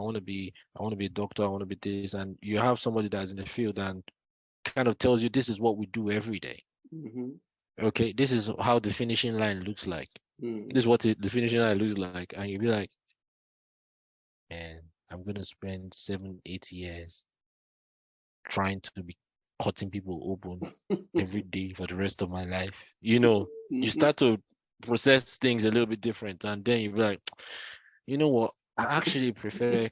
I want to be a doctor, I want to be this, and you have somebody that's in the field and kind of tells you this is what we do every day. Mm-hmm. Okay, this is how the finishing line looks like. Mm. This is what the finishing line looks like, and you'll be like, man, I'm gonna spend 7, 8 years trying to be cutting people open every day for the rest of my life. You Mm-hmm. start to process things a little bit different, and then you'll be like, you know what? I actually prefer.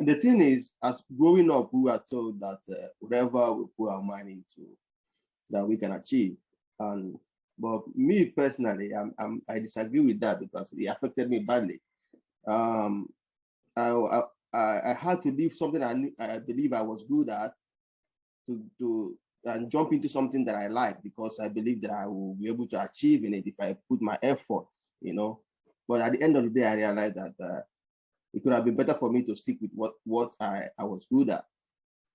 The thing is, as growing up, we were told that whatever we put our mind into, that we can achieve. And but me personally, I disagree with that because it affected me badly. Um, I had to leave something I believe I was good at to and jump into something that I like because I believe that I will be able to achieve in it if I put my effort. You know, but at the end of the day, I realized that it could have been better for me to stick with what I was good at.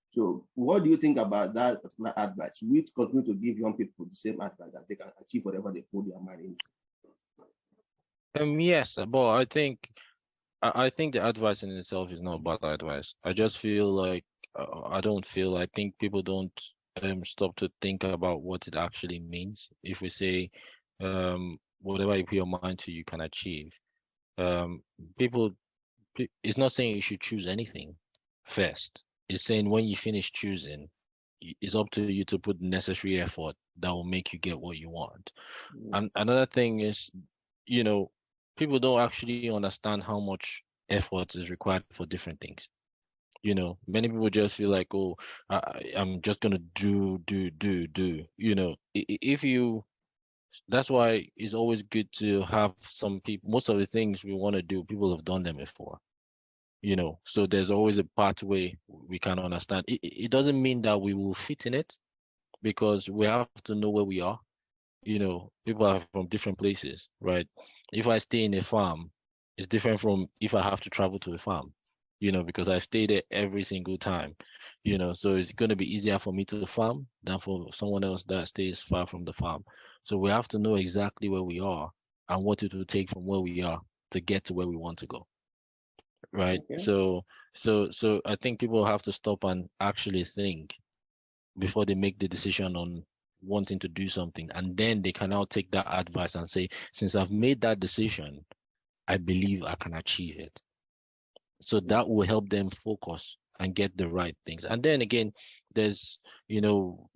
So, what do you think about that particular advice? We continue to give young people the same advice that they can achieve whatever they put their mind into. Yes, but I think the advice in itself is not bad advice. I just feel like I don't feel. I think people don't stop to think about what it actually means. If we say whatever you put your mind to, you can achieve. Um, people, it's not saying you should choose anything first. It's saying when you finish choosing, it's up to you to put the necessary effort that will make you get what you want. And another thing is, you know, people don't actually understand how much effort is required for different things. Many people just feel like, oh, I'm just gonna do. If you, that's why it's always good to have some people. Most of the things we want to do, people have done them before. So there's always a pathway we can understand. It doesn't mean that we will fit in it because we have to know where we are. People are from different places, right? If I stay in a farm, it's different from if I have to travel to a farm, because I stay there every single time, so it's going to be easier for me to farm than for someone else that stays far from the farm. So we have to know exactly where we are and what it will take from where we are to get to where we want to go, right? Okay. So I think people have to stop and actually think before they make the decision on wanting to do something. And then they can now take that advice and say, since I've made that decision, I believe I can achieve it. So that will help them focus and get the right things. And then again, there's, you know,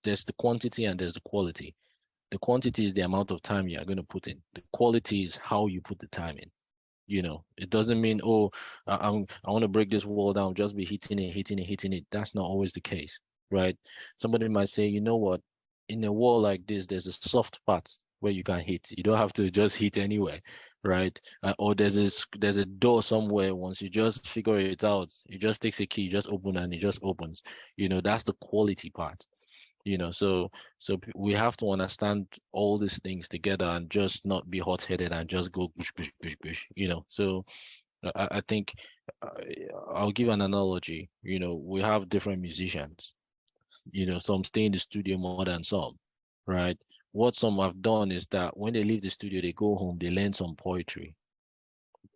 there's the quantity and there's the quality. The quantity is the amount of time you are going to put in. The quality is how you put the time in. It doesn't mean, oh, I want to break this wall down, just be hitting it, hitting it, hitting it. That's not always the case, right? Somebody might say, you know what, in a wall like this, there's a soft part where you can hit. You don't have to just hit anywhere, right? Or there's a door somewhere. Once you just figure it out, it just takes a key, you just open and it just opens. That's the quality part. We have to understand all these things together and just not be hot-headed and just go push push push push. So I think uh, I'll give an analogy. We have different musicians. Some stay in the studio more than some, right? What some have done is that when they leave the studio, they go home, they learn some poetry,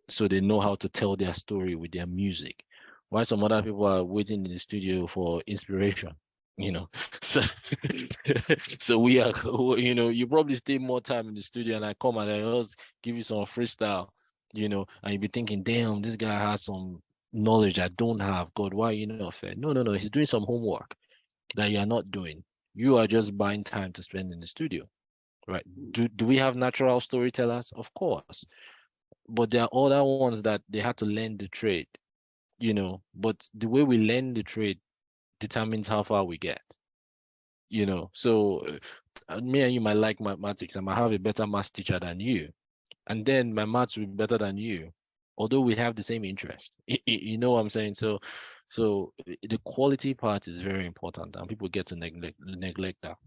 so they know how to tell their story with their music. While some other people are waiting in the studio for inspiration, you know. So, so we are, you probably stay more time in the studio, and I come and I just give you some freestyle, and you be thinking, damn, this guy has some knowledge I don't have. God, why are you not fair? No, no, no. He's doing some homework that you are not doing. You are just buying time to spend in the studio, right? Do we have natural storytellers? Of course, but there are other ones that they had to learn the trade, but the way we learn the trade determines how far we get. So me and you might like mathematics. I might have a better maths teacher than you, and then my maths will be better than you, although we have the same interest. You know what I'm saying? So the quality part is very important, and people get to neglect that.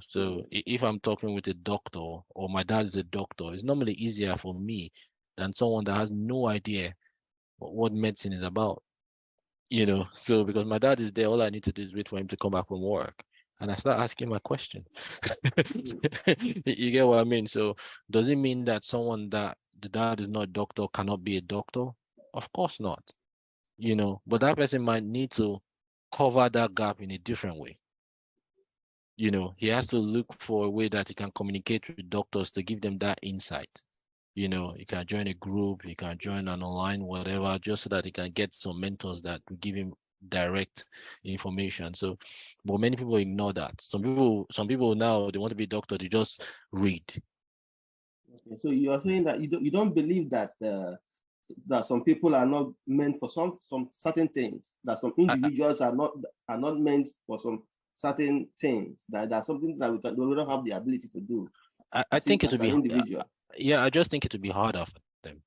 So if I'm talking with a doctor or my dad is a doctor, it's normally easier for me than someone that has no idea what medicine is about. So because my dad is there, all I need to do is wait for him to come back from work. And I start asking my question. Mm. You get what I mean? So does it mean that someone that the dad is not a doctor cannot be a doctor? Of course not. But that person might need to cover that gap in a different way. He has to look for a way that he can communicate with doctors to give them that insight. He can join a group, he can join an online whatever, just so that he can get some mentors that will give him direct information. So, but many people ignore that. Some people now, they want to be a doctor, they just read. Okay. So you are saying that you don't believe that some people are not meant for some certain things, that some I, individuals are not meant for some certain things, that there's something that we don't have the ability to do I as think it would as be, an individual. yeah, I just think it would be harder for them.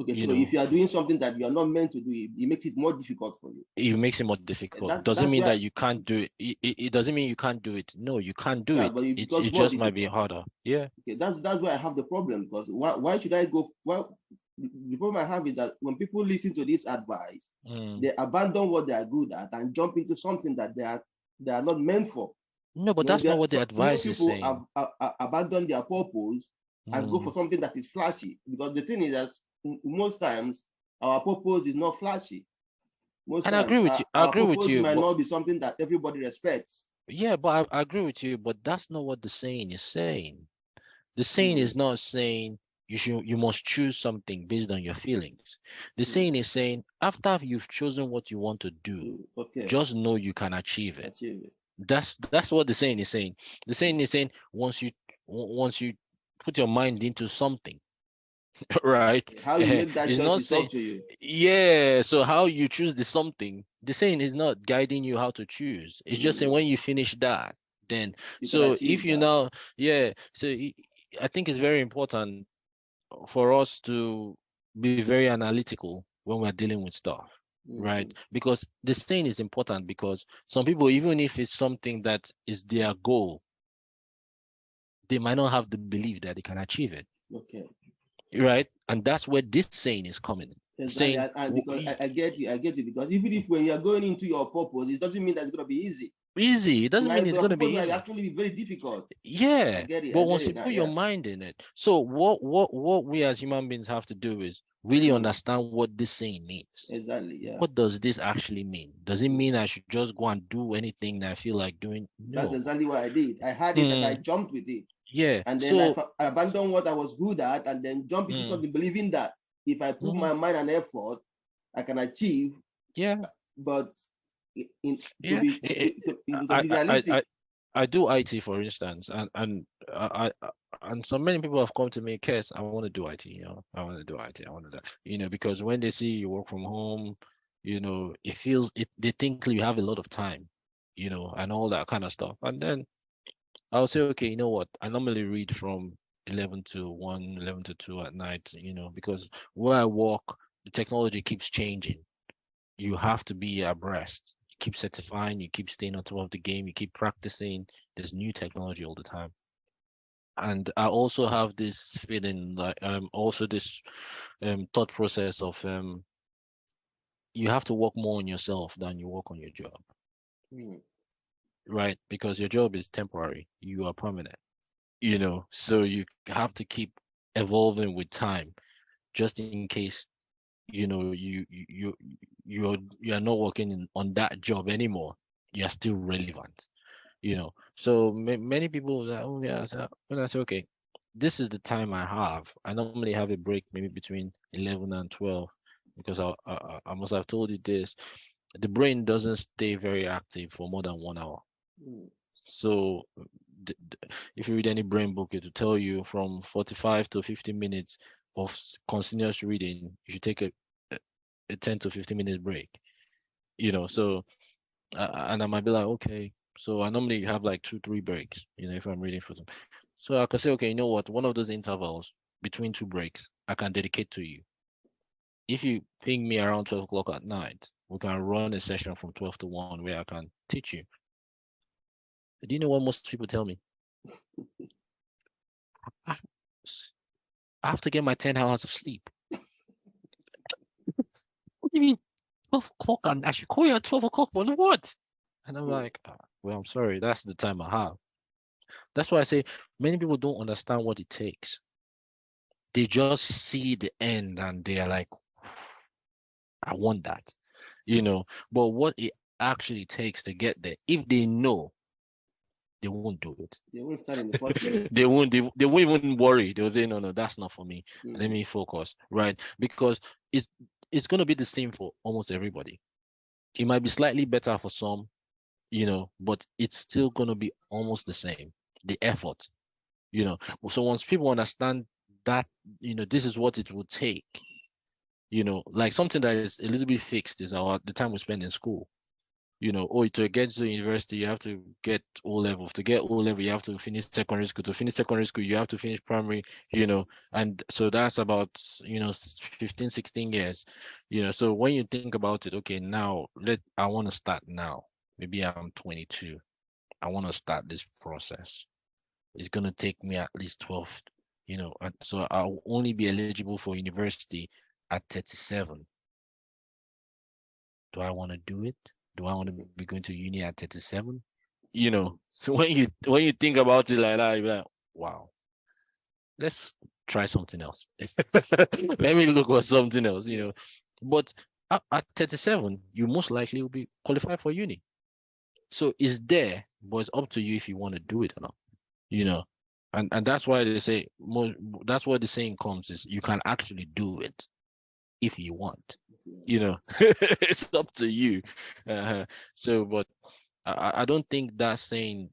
Okay, so if you are doing something that you are not meant to do, it makes it more difficult for you. It makes it more difficult. That Doesn't that's mean where that you can't do it. It doesn't mean you can't do it. No, you can't do yeah, it. but it It becomes more just might be difficult. harder. Yeah. Okay, that's why I have the problem, because why should I go? Well, the problem I have is that when people listen to this advice, Mm. they abandon what they are good at and jump into something that they are not meant for. No, but that's not what the So most advice is people saying. have abandoned their purpose and go for Mm. something that is flashy. Because the thing is that most times our purpose is not flashy. Most And I agree times with you. I our agree with purpose you, might but not be something that everybody respects. yeah, but I agree with you, but that's not what the saying is saying. The saying is Mm, not saying you must choose something based on your feelings. The mm, saying is saying after you've chosen what you want to do, okay, just know you can achieve it. achieve it. That's what the saying is saying. The saying is saying once you put your mind into something, right? How you make that It's choice not is up saying, to you. yeah, so how you choose the something, the saying is not guiding you how to choose. It's just saying Mm, when you finish that, then you can so if achieve you that. now, yeah, so I think it's very important for us to be very analytical when we're dealing with stuff, right? Mm, Because the saying is important because some people, even if it's something that is their goal, they might not have the belief that they can achieve it, okay. right? And that's where this saying is coming. Exactly, Saying and because I get you, because even if when you are going into your purpose, it doesn't mean that it's going to be easy. easy, it doesn't mean it's Your going to purpose be might easy. actually be very difficult. I Yeah, get it. but I get once it you now. put your Yeah. mind in it, so what we as human beings have to do is really Mm, understand what this saying means. exactly. Yeah. What does this actually mean? Does it Mm. mean I should just go and do anything that I feel like doing? That's No. exactly what I did. I had it and I Mm, jumped with it, yeah. and then So, I abandoned what I was good at, and then jump into mm, something, believing that if I put mhm, my mind and effort, I can achieve. yeah, But in to yeah. be to I, be I, I, realistic, I I do IT, for instance, and and so many people have come to me, Kess, I want to do IT, I want to do IT, I want to do, because when they see you work from home, it feels it. They think you have a lot of time, and all that kind of stuff. And then I'll say, okay, you know what? I normally read from 11 to 1, 11 to 2 at night, because where I work, the technology keeps changing. You have to be abreast. You keep certifying, you keep staying on top of the game, you keep practicing. There's new technology all the time. And I also have this feeling like also this thought process of you have to work more on yourself than you work on your job, mm, right? Because your job is temporary, you are permanent, so you have to keep evolving with time just in case, you're not working on that job anymore. You're still relevant. So many people that, oh yeah, so when I say, okay, this is the time I have. I normally have a break maybe between 11 and 12 because I must have told you this. The brain doesn't stay very active for more than 1 hour. mm, So if you read any brain book, it will tell you from 45 to 50 minutes of continuous reading, you should take a 10 to 15 minutes break. So and I might be like, okay. So I normally have like 2, 3 breaks, if I'm reading for some. So I can say, okay, you know what? One of those intervals between 2 breaks, I can dedicate to you. If you ping me around 12 o'clock at night, we can run a session from 12 to 1 where I can teach you. Do you know what most people tell me? I, I have to get my 10 hours of sleep. What do you mean 12 o'clock? And I should call you at 12 o'clock for what? And I'm mm. like, well, I'm sorry, that's the time I have. That's why I say many people don't understand what it takes. They just see the end and they're like, I want that, But what it actually takes to get there, if they know, they won't do it. They won't start in the first place. They won't even worry. They'll say, no, no, that's not for me. Let Mm. me focus, right? Because it's gonna be the same for almost everybody. It might be slightly better for some, but it's still gonna be almost the same. The effort, you know. So once people understand that, this is what it will take, like something that is a little bit fixed is the time we spend in school. Oh, to get to university, you have to get O level. To get O level, you have to finish secondary school. To finish secondary school, you have to finish primary, and so that's about, 15, 16 years, So when you think about it, okay, now I want to start now. Maybe I'm 22. I want to start this process. It's gonna take me at least 12, and so I'll only be eligible for university at 37. Do I want to do it? Do I want to be going to uni at 37? So when you think about it like that, you're like, wow, let's try something else. Let me look for something else, But at 37, you most likely will be qualified for uni. So it's there, but it's up to you if you want to do it or not, you know. And that's why they say that's where the saying comes is you can actually do it if you want. It's up to you. Uh, so, but I don't think that saying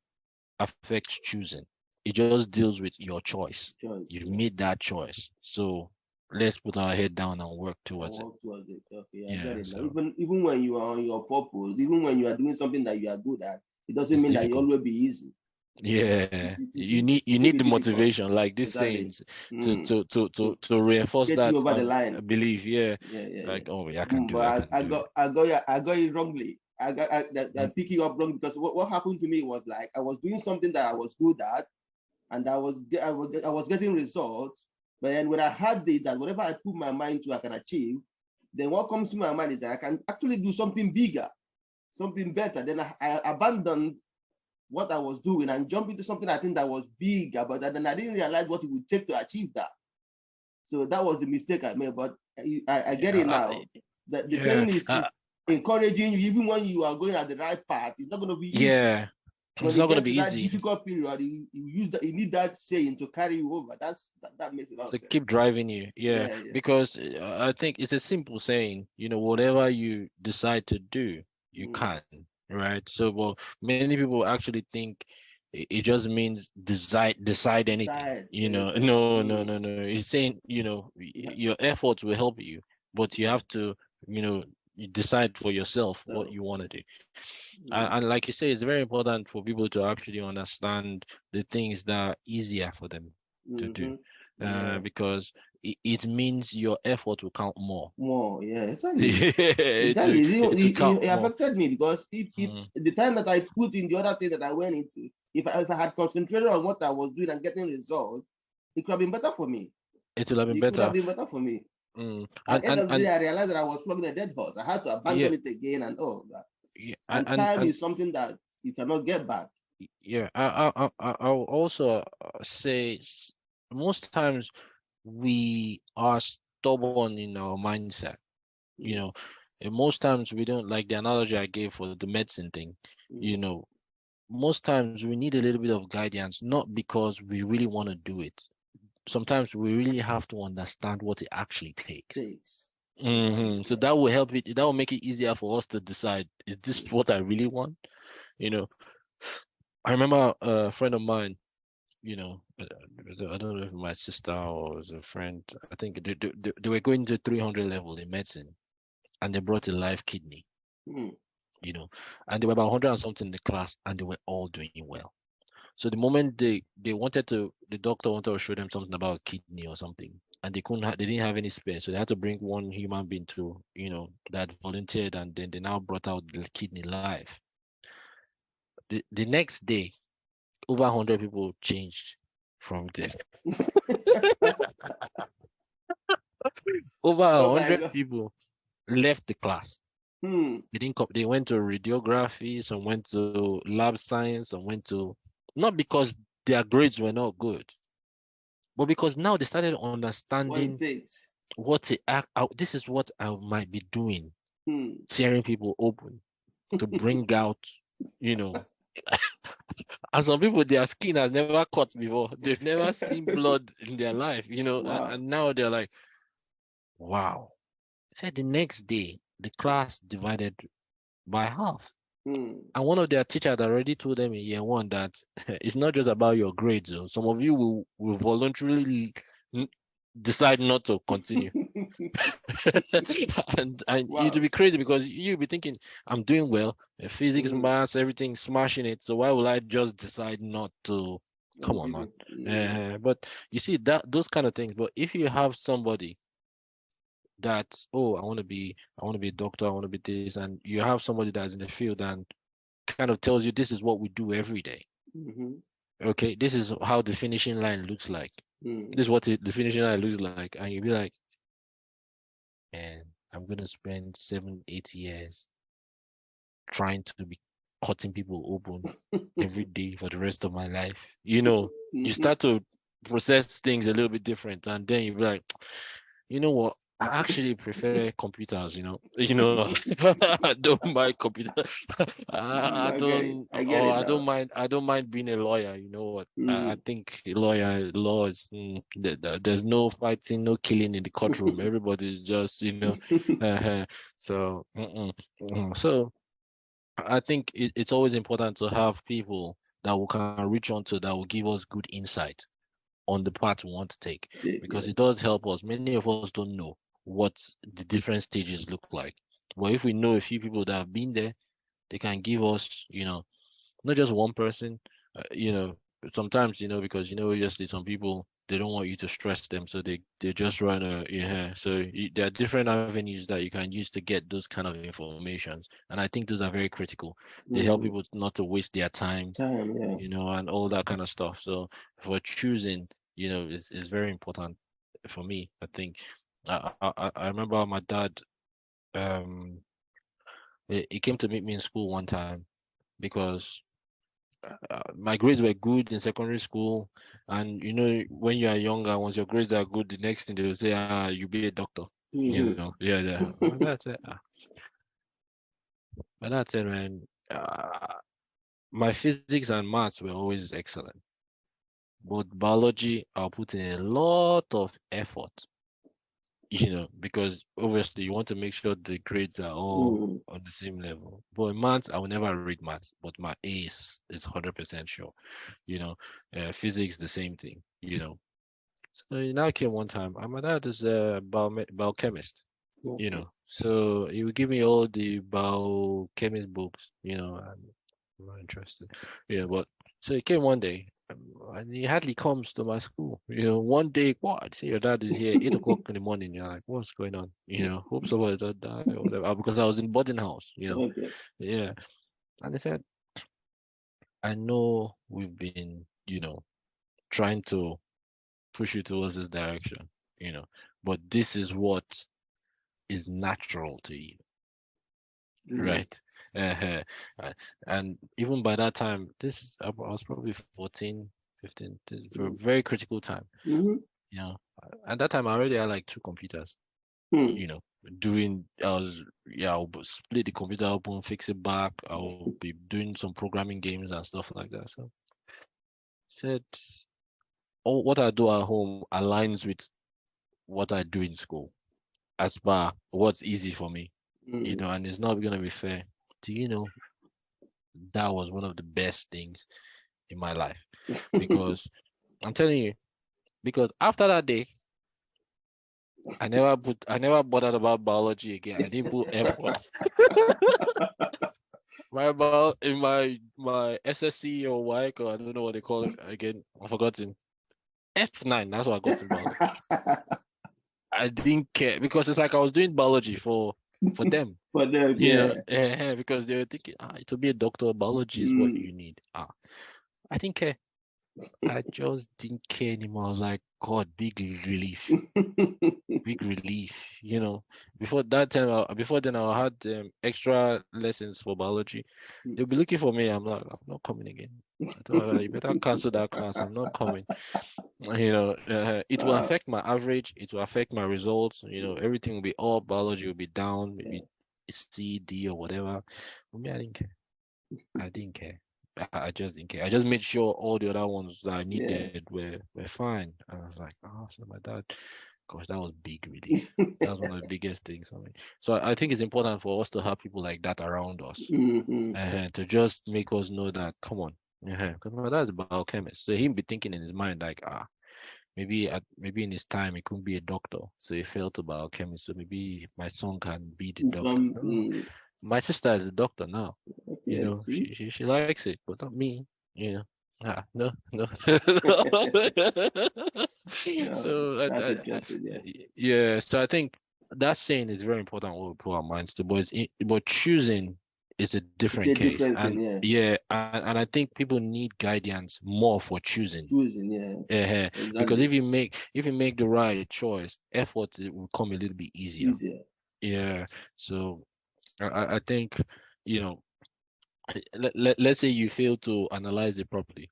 affects choosing. It just deals with your choice. Choice, You've yeah. made that choice. So let's put our head down and work I towards it. work towards it. Okay, I get Yeah. it now. So Even when you are on your purpose, even when you are doing something that you are good at, it doesn't it's mean that it difficult. always be easy. Yeah. You need It you will need be the difficult. motivation, like these Exactly. sayings, to Mm. to to to To to reinforce get you that over the line. belief. Yeah. Yeah, yeah, yeah. Like, oh yeah, I can do it. I But can do it. I got it wrongly. I Mm. pick you up wrong because what happened to me was like I was doing something that I was good at, and I was getting results. But then when I had this, that whatever I put my mind to, I can achieve. Then what comes to my mind is that I can actually do something bigger, something better. Then I abandoned what I was doing and jumped into something I think that was bigger, but then I didn't realize what it would take to achieve that. So that was the mistake I made. But I get it Yeah. now. The Yeah. saying is encouraging you, even when you are going at the right path. It's not going to be easy. Yeah. When It's you not gonna get be to that easy. difficult period, you need that saying to carry you over. That makes a lot of So keep sense. driving you. Yeah. Yeah, yeah. Because I think it's a simple saying, whatever you decide to do, you Mm. can, right? So, well, many people actually think it just means decide anything. Decide anything. No, no, no, no. It's saying, Yeah. your efforts will help you, but you Yeah. have to, you decide for yourself what So, you want to do. mm, And like you say, it's very important for people to actually understand the things that are easier for them to do, mm-hmm. Yeah. because it means your effort will count more. More. Yeah. Exactly. it will, Exactly. it will count It more. affected me because if Mm, the time that I put in the other thing that I went into, if I had concentrated on what I was doing and getting results, it could have been better for me. it will have been It could have better. been better for me. At the end of the And day, I realized that I was flogging a dead horse. I had to yeah, abandon it again and all that. yeah, And time is something that you cannot get back. yeah. I'll also say most times we are stubborn in our mindset. You know, Mm, and most times we don't, like the analogy I gave for the medicine thing. mm, Most times we need a little bit of guidance, not because we really want to do it. Sometimes we really have to understand what it actually takes. takes. Exactly. So Yeah. that will help it. That will make it easier for us to decide: is this Mm, what I really want? You know, I remember a friend of mine. I don't know if my sister or was a friend. I think they were going to 300 level in medicine, and they brought a live kidney. mm, You know, and there were about 100 and something in the class, and they were all doing well. So the moment the doctor wanted to show them something about kidney or something, and they didn't have any spare, so they had to bring one human being to, that volunteered, and then they now brought out the kidney live. The next day, over 100 people changed from there. Over a oh my hundred God. people left the class. They didn't they went to radiography, some went to lab science, some went to, not because their grades were not good, but because now they started What understanding it takes. what it this is what I might be doing, Hmm. tearing people open to bring out, you know, and some people their skin has never cut before. They've never seen blood in their life, Wow. and now they're like, wow. Said the next day the class divided by half. Hmm. And one of their teachers had already told them in year one that it's not just about your grades. Though. Some of you will voluntarily n- decide not to continue. And it'll Wow. be crazy because you'll be thinking, I'm doing well, physics, Hmm. maths, everything, smashing it. So why will I just decide not to? Come on, man. Continue. Hmm. But you see that those kind of things. But if you have somebody that, oh, I want to be a doctor, I want to be this, and you have somebody that's in the field and kind of tells you this is what we do every day. Hmm. Okay, this is how the finishing line looks like. Hmm. This is what the finishing line looks like, and you'll be like, man, I'm gonna spend 7, 8 years trying to be cutting people open every day for the rest of my life. You Hmm. start to process things a little bit different, and then you'll be like, you know what? I actually prefer computers, I don't mind computer. I don't, I get or it now. I don't mind being a lawyer. You know what? I Hmm. think law is, there's no fighting, no killing in the courtroom. Everybody's just, uh, so, so I think it's always important to have people that we can reach onto that will give us good insight on the path we want to take, Take, because yeah. it does help us. Many of us don't know what the different stages look like. But if we know a few people that have been there, they can give us, not just one person, sometimes, because, obviously some people, they don't want you to stress them. So they just run yeah. So there are different avenues that you can use to get those kind of informations. And I think those are very critical. They help Hmm. people not to waste their time, Time, yeah. and all that kind of stuff. So for choosing, is very important for me. I think I remember my dad. Um, he came to meet me in school one time because my grades were good in secondary school, and when you are younger, once your grades are good, the next thing they will say, you be a doctor. Hmm. Yeah, yeah. But that's it, man. My physics and maths were always excellent. But biology, I'll put in a lot of effort, because obviously you want to make sure the grades are all Hmm. on the same level. But in maths, I will never read maths, but my ace is 100% sure. You know, physics, the same thing, So now came one time, and my dad is a biochemist, Okay. So he would give me all the biochemist books, and I'm not interested. But so he came one day, and he hardly comes to my school. One day, what? See, your dad is here 8 o'clock in the morning. You're like, what's going on? Hope somebody don't die or whatever. Because I was in boarding house. Okay. Yeah. And he said, I know we've been, trying to push you towards this direction, you know, but this is what is natural to you. Hmm. Right. Uh, uh, and even by that time, I was probably 14, 15, for a very critical time, Hmm. you know. At that time, I already had like two computers, Hmm. you know, doing, yeah, I'll split the computer open, fix it back. I'll be doing some programming games and stuff like that. So said, oh, what I do at home aligns with what I do in school as far what's easy for me, Hmm. and it's not going to be fair. Do you know that was one of the best things in my life, because I'm telling you, because after that day, I never bothered about biology again. I didn't put effort. In my SSC or WIC, or I don't know what they call it again. I've forgotten. F9. That's what I got in biology. I didn't care because it's like I was doing biology for them. But yeah. Because they were thinking, to be a doctor, biology is what Mm. you need. I didn't care. I just didn't care anymore. I was like, God, big relief, big relief. Before that time, before then, I had extra lessons for biology. They'll be looking for me. I'm like, I'm not coming again. I told her, you better cancel that class. I'm not coming. It will Wow. affect my average. It will affect my results. Everything will be up. Biology will be down, Yeah. maybe C, D, or whatever. For me, I didn't care. I didn't care. I just didn't care. I just made sure all the other ones that I Yeah. needed were fine. And I was like, oh, so my dad, gosh, that was big relief. That was one of the biggest things for me. So I think it's important for us to have people like that around us, Hmm. to just make us know that, come on, because my dad's a biochemist, so he'd be thinking in his mind like, maybe in his time he couldn't be a doctor, so he fell to biochemist. So maybe my son can be the doctor. Some, No, my sister is a doctor now. okay, see? She likes it, but not me. You know. No, no. No, So that's interesting. Yeah. yeah, so I think that saying is very important what we put our minds to, but choosing is a It's different a case. different And thing. Yeah. yeah, and I think people need guidance more for choosing. Choosing. Yeah. Yeah, because Exactly. if you make the right choice, effort it will come a little bit easier. Easier. Yeah. So I think, you know, let's say you fail to analyze it properly.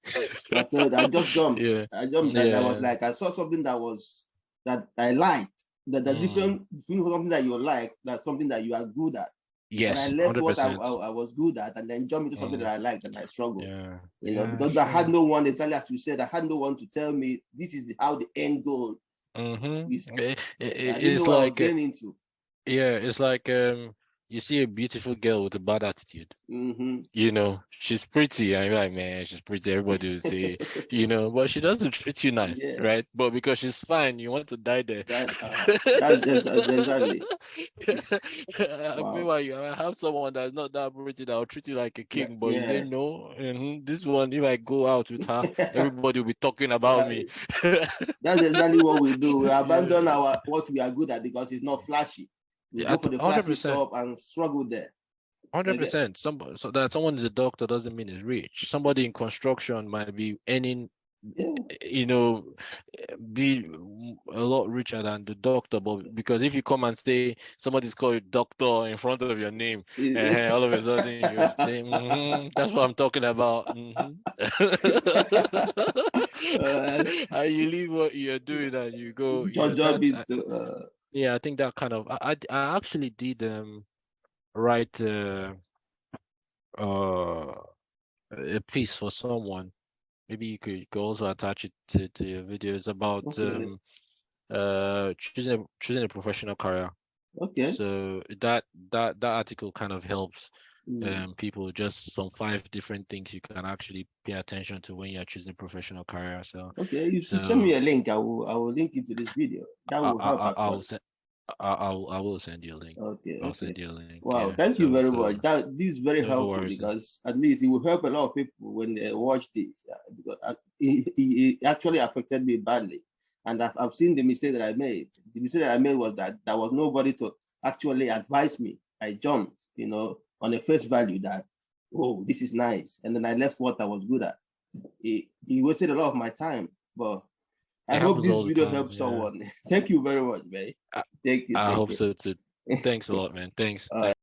I felt I just jumped. Yeah. I jumped and I was Yeah. like, I saw something that I liked. That the Mm. different between something that you like, that's something that you are good at. And I Yes, left what 100%. I was good at and then jumped into something that Mm. I liked and I struggled. Yeah. Yeah, Because I had sure. no one, exactly as you said, I had no one to tell me this is how the end goal is. Mm-hmm. I didn't know It's what I was like getting into. yeah, it's like you see a beautiful girl with a bad attitude. Mm-hmm. She's pretty, and you're like, man, she's pretty. Everybody will say, but she doesn't treat you nice, Yeah, right? But because she's fine, you want to die there. that's exactly. It's, wow. Meanwhile, I have someone that's not that pretty that will treat you like a king, but you say Yeah. no. This one, if I go out with her, everybody will be talking about Yeah, me. that's exactly what we do. We Yeah, abandon our what we are good at because it's not flashy. We yeah, go for the flashy 100%. stuff and struggle there. Okay. 100%. So that someone is a doctor doesn't mean he's rich. Somebody in construction might be earning, Yeah. you know, be a lot richer than the doctor. But because if you come and say somebody's called you doctor in front of your name, all of a sudden you say, that's what I'm talking about. uh, And you leave what you're doing and you go, job that's, it. yeah, I think that kind of, I actually did write uh a piece for someone. Maybe you could also attach it to your videos about Okay. choosing a professional career. Okay. So that article kind of helps Mm. people, just some 5 different things you can actually pay attention to when you're choosing a professional career. So Okay. You send me so a link. I will link it to this video. That will help I'll actually. send I will send you a link. Okay. I'll Okay. send you a link. Wow, Yeah. thank you very So much. This is very no helpful worries. because at least it will help a lot of people when they watch this. Because it actually affected me badly, and I've seen the mistake that I made. The mistake that I made was that there was nobody to actually advise me. I jumped, on a face value that, oh, this is nice, and then I left what I was good at. It wasted a lot of my time, but I It hope happens this all the video time. helps Yeah. someone. Thank you very much, man. I, Take it, I take hope it. so too. Thanks a lot, man. Thanks. Thanks.